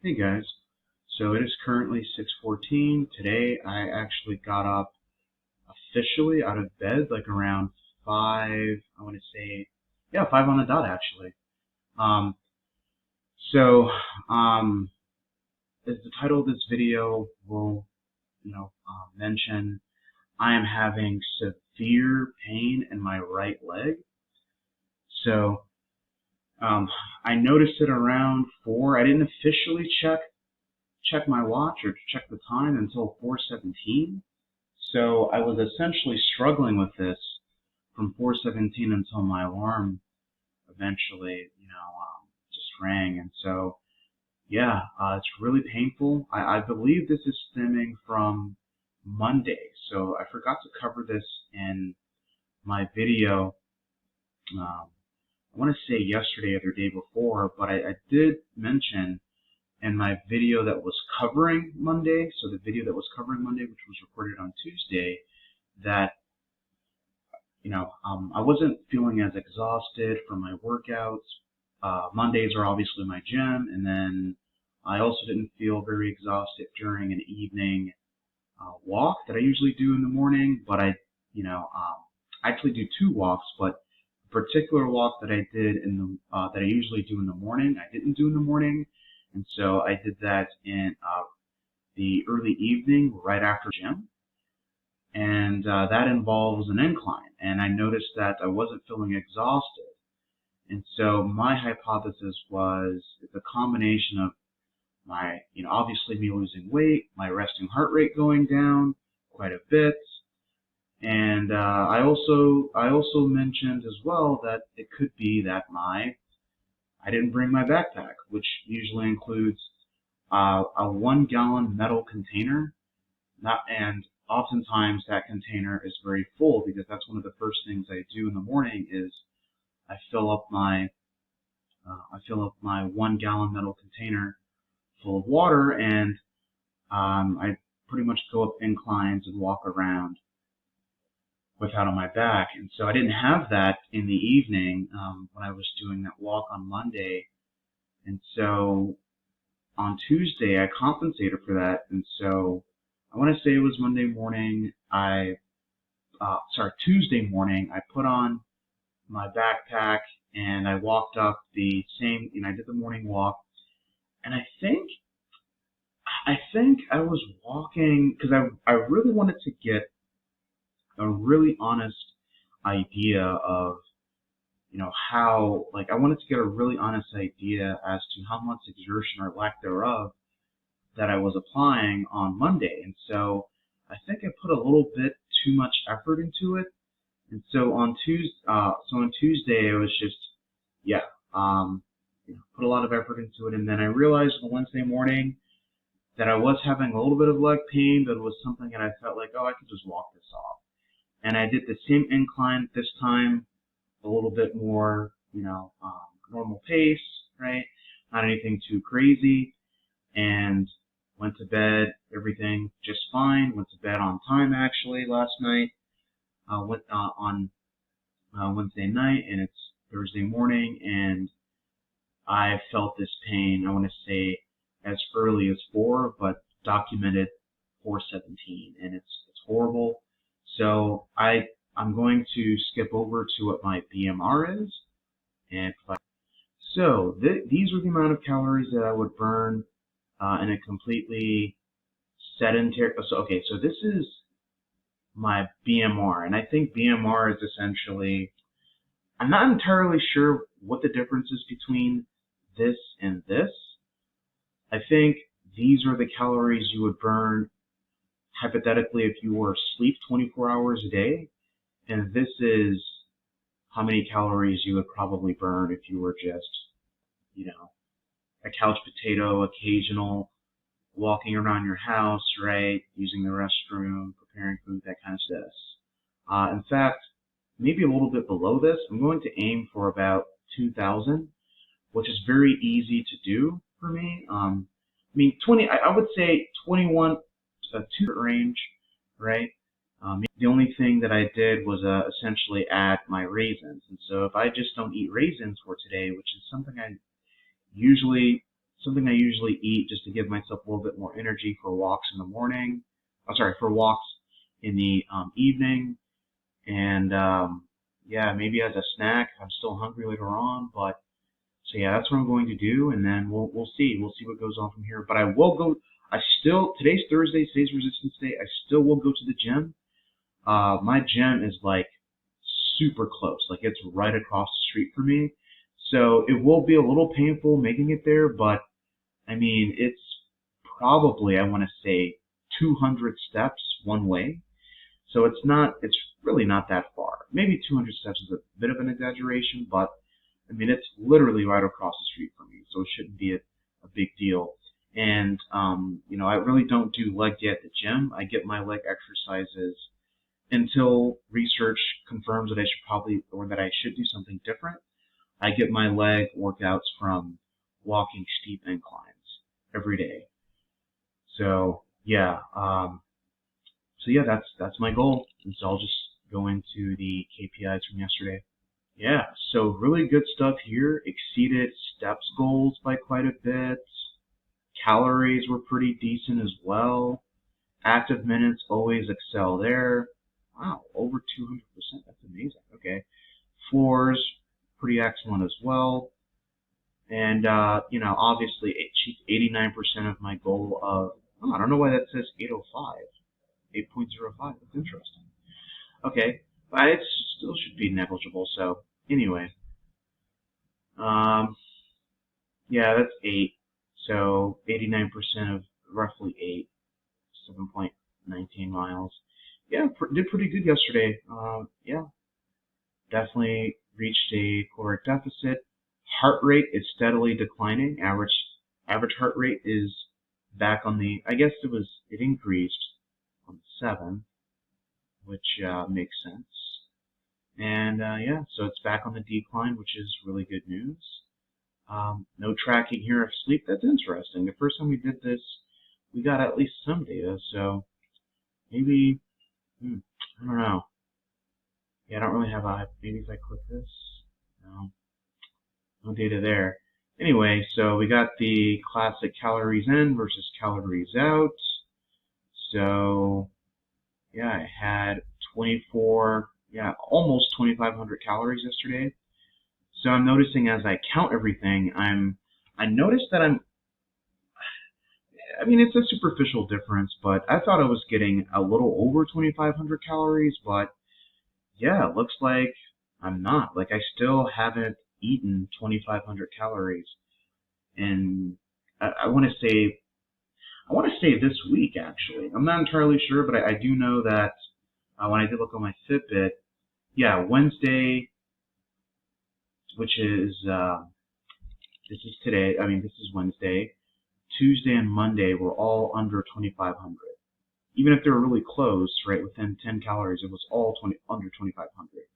Hey guys, so it is currently 6:14. Today I actually got up officially out of bed like around 5, I want to say, yeah, 5 on the dot actually. Um, so, um, as the title of this video will, mention, I am having severe pain in my right leg. So, um, I noticed it around 4. I didn't officially check my watch or check the time until 4:17. So I was essentially struggling with this from 4:17 until my alarm eventually, just rang. And so, yeah, it's really painful. I believe this is stemming from Monday. So I forgot to cover this in my video. I want to say yesterday or the day before, but I did mention in my video that was covering Monday, so the video that was covering Monday, which was recorded on Tuesday, that I wasn't feeling as exhausted from my workouts. Mondays are obviously my gym, and then I also didn't feel very exhausted during an evening walk that I usually do in the morning. But I actually do two walks, but the particular walk that I did that I usually do in the morning, I didn't do in the morning, and so I did that in the early evening right after gym. And that involves an incline. And I noticed that I wasn't feeling exhausted. And so my hypothesis was it's a combination of my, obviously me losing weight, my resting heart rate going down quite a bit, and I also mentioned as well that it could be that I didn't bring my backpack, which usually includes a 1 gallon metal container. And oftentimes that container is very full because that's one of the first things I do in the morning is I fill up my 1 gallon metal container full of water, and I pretty much go up inclines and walk around with that on my back. And so I didn't have that in the evening when I was doing that walk on Monday. And so on Tuesday I compensated for that. And so I want to say it was Monday morning. Tuesday morning, I put on my backpack and I walked up the same, I did the morning walk. And I think I was walking because I really wanted to get a really honest idea of, how, like, I wanted to get a really honest idea as to how much exertion or lack thereof that I was applying on Monday. And so I think I put a little bit too much effort into it. And so on Tuesday, it was just, yeah, put a lot of effort into it. And then I realized on Wednesday morning that I was having a little bit of leg pain, but it was something that I felt like, oh, I could just walk this off. And I did the same incline this time, a little bit more, normal pace, right? Not anything too crazy. And went to bed, everything just fine. Went to bed on time actually last night. Went on Wednesday night, and it's Thursday morning, and I felt this pain, I want to say, as early as 4, but documented 4:17, and it's horrible. So I'm going to skip over to what my BMR is, and so these are the amount of calories that I would burn in a completely sedentary. So this is my BMR, and I think BMR is essentially, I'm not entirely sure what the difference is between this and this. I think these are the calories you would burn hypothetically if you were asleep 24 hours a day, and this is how many calories you would probably burn if you were just, a couch potato, occasional walking around your house, right, using the restroom, preparing food, that kind of stuff. In fact, maybe a little bit below this. I'm going to aim for about 2,000, which is very easy to do for me. 20. I would say 21 to 2 range, right? The only thing that I did was essentially add my raisins. And so if I just don't eat raisins for today, which is something I usually something I usually eat just to give myself a little bit more energy for walks in the morning. Oh, sorry, for walks in the evening. And yeah, maybe as a snack. I'm still hungry later on, but so yeah, that's what I'm going to do, and then we'll see. We'll see what goes on from here. But I will go. Today's Thursday. Today's Resistance Day. I still will go to the gym. My gym is like super close. Like it's right across the street from me. So it will be a little painful making it there, but I mean, it's probably, I want to say, 200 steps one way. So it's really not that far. Maybe 200 steps is a bit of an exaggeration, but I mean, it's literally right across the street from me, so it shouldn't be a big deal. And, I really don't do leg day at the gym. I get my leg exercises until research confirms that that I should do something different. I get my leg workouts from walking steep inclines every day. So yeah, that's my goal. And so I'll just go into the KPIs from yesterday. Yeah, so really good stuff here. Exceeded steps goals by quite a bit. Calories were pretty decent as well. Active minutes always excel there. Wow, over 200%. That's amazing. Okay. Floors, pretty excellent as well. And, obviously, 89% of my goal of, I don't know why that says 805. 8.05. That's interesting. Okay. But it still should be negligible. So, anyway. Yeah, that's 8. So, 89% of roughly 8. 7.19 miles. Yeah, did pretty good yesterday. Yeah, definitely reached a caloric deficit. Heart rate is steadily declining. Average heart rate is back on the. I guess it increased on the 7th, which makes sense. And yeah, so it's back on the decline, which is really good news. No tracking here of sleep. That's interesting. The first time we did this, we got at least some data. So maybe. I don't know. Yeah, I don't really have maybe if I click this. No data there. Anyway, so we got the classic calories in versus calories out. So, yeah, I had almost 2,500 calories yesterday. So I'm noticing as I count everything, I noticed that it's a superficial difference, but I thought I was getting a little over 2,500 calories, but yeah, it looks like I'm not. Like I still haven't eaten 2,500 calories, and I want to say this week actually. I'm not entirely sure, but I do know that when I did look on my Fitbit, yeah, Wednesday, which is this is today. This is Wednesday. Tuesday and Monday were all under 2,500. Even if they were really close, right, within 10 calories, it was all under 2,500.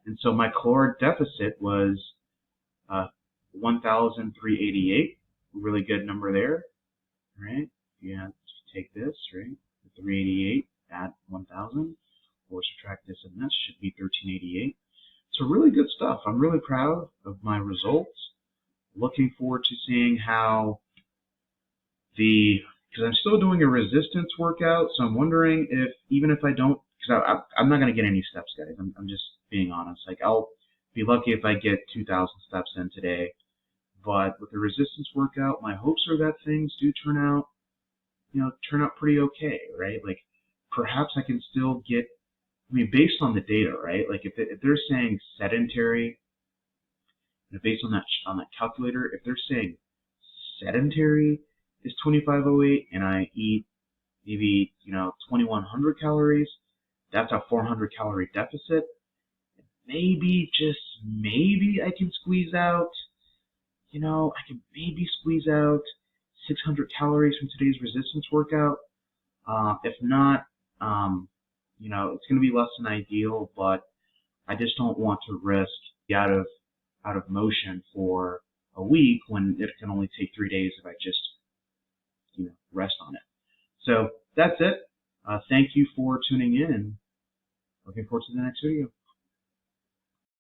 And so my caloric deficit was 1,388, really good number there, right? Yeah, take this, right, 388, add 1,000, or subtract this and this, should be 1,388. So really good stuff. I'm really proud of my results. Looking forward to seeing how because I'm still doing a resistance workout, so I'm wondering if, even if I don't, because I'm not going to get any steps, guys. I'm just being honest. Like, I'll be lucky if I get 2,000 steps in today. But with the resistance workout, my hopes are that things do turn out pretty okay, right? Like, perhaps I can still get, based on the data, right? Like, if they're saying sedentary, based on that calculator, if they're saying sedentary is 2,508 and I eat maybe 2,100 calories, that's a 400 calorie deficit. Maybe, just maybe, I can squeeze out 600 calories from today's resistance workout. If not, it's going to be less than ideal, but I just don't want to risk out of motion for a week when it can only take 3 days if I just rest on it. So that's it. Thank you for tuning in, and looking forward to the next video.